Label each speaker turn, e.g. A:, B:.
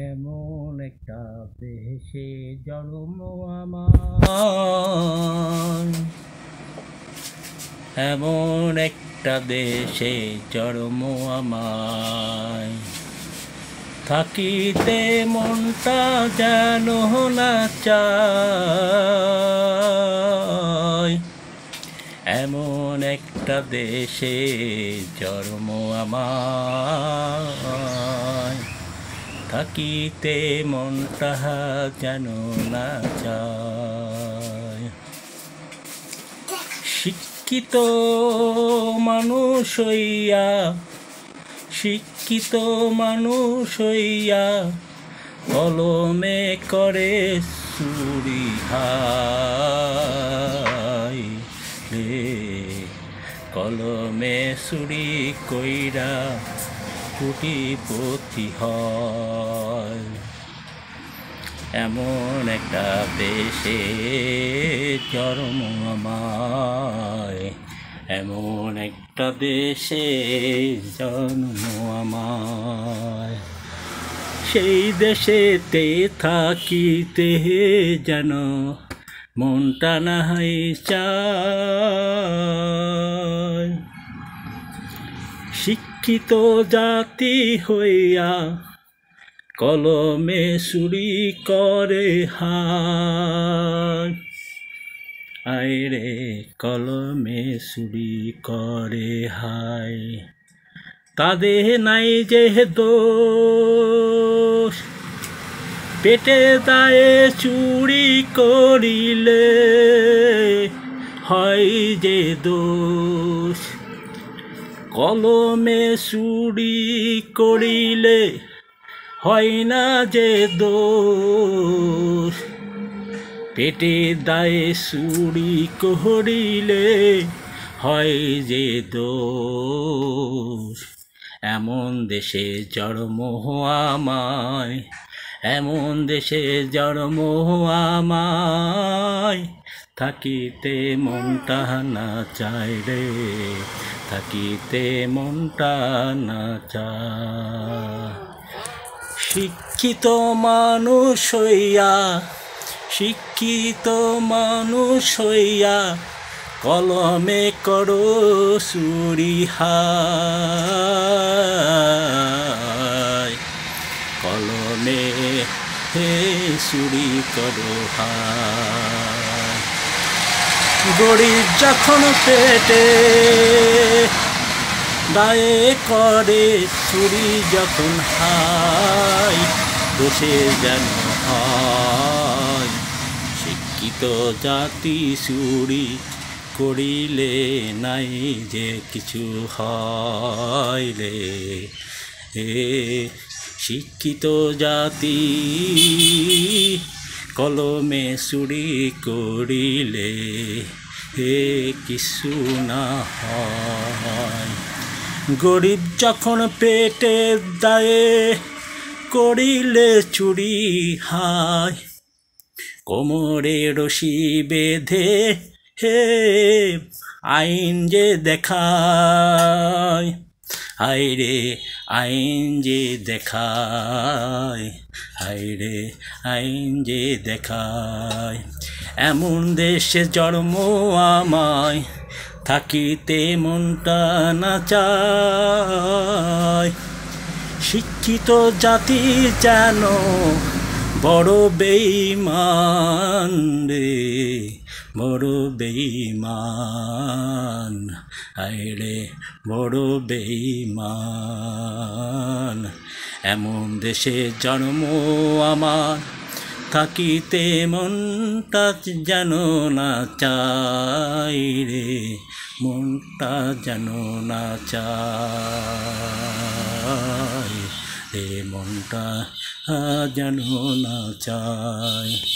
A: এমন একটা দেশে জন্ম আমার, এমন একটা দেশে জন্ম আমার, থাকিতে মনটা যেন না চায়। এমন একটা দেশে জন্ম আমার, থাকিতে মনটা যেন না চায়। শিক্ষিত মানুষ হইয়া, শিক্ষিত মানুষ হইয়া কলমে করে চুরি হায় রে, কলমে চুরি কইরা কোটিপতি হয়। এমন একটা দেশে জন্ম আমার, এমন একটা দেশে জন্ম আমার। সেই দেশেতে থাকিতে যেন মনটা নাই চায়। শিক্ষিত জাতি হইয়া কলমে চুরি করে হায়, আইরে কলমে চুরি করে হায়। তাদের নাই যে দোষ, পেটে দায়ে চুরি করিলে হয় যে দোষ। কলমে চুরি করিলে হয় না যে দোষ, পেটে দায়ে চুরি করিলে হয় যে দোষ। এমন দেশে জন্ম আমায়, এমন দেশে জন্ম আমায়, থাকিতে মনটা না চায় রে, থাকিতে মনটা না চায়। শিক্ষিত মানুষ হইয়া, শিক্ষিত মানুষ হইয়া কলমে করো চুরি হায়, কলমে হে চুরি করো হায়। গরিব যখন পেটে দায়ে করে চুরি যখন হায়, দোষে যেন হয়। শিক্ষিত জাতি চুরি করিলে নাই যে কিছু হয় রে, শিক্ষিত জাতি কলমে চুরি করিলে কিছু না হয়। গরিব যখন পেটে দায়ে করিলে চুরি হায়, কোমরে রশি বেঁধে হে আইন যে দেখায়, হায়রে আইন যে দেখায়, হায়রে আইন যে দেখায়। এমন দেশে জন্ম আমায়, থাকিতে মনটা না চায়। শিক্ষিত জাতি যেন বড় বেঈমান রে, বড় বেঈমান, আইরে বড় বেঈমান। এমন দেশে জন্ম আমার, থাকিতে মনটা যেন না চায় রে, মনটা যেন না চায় রে, মনটা যেন না চায়।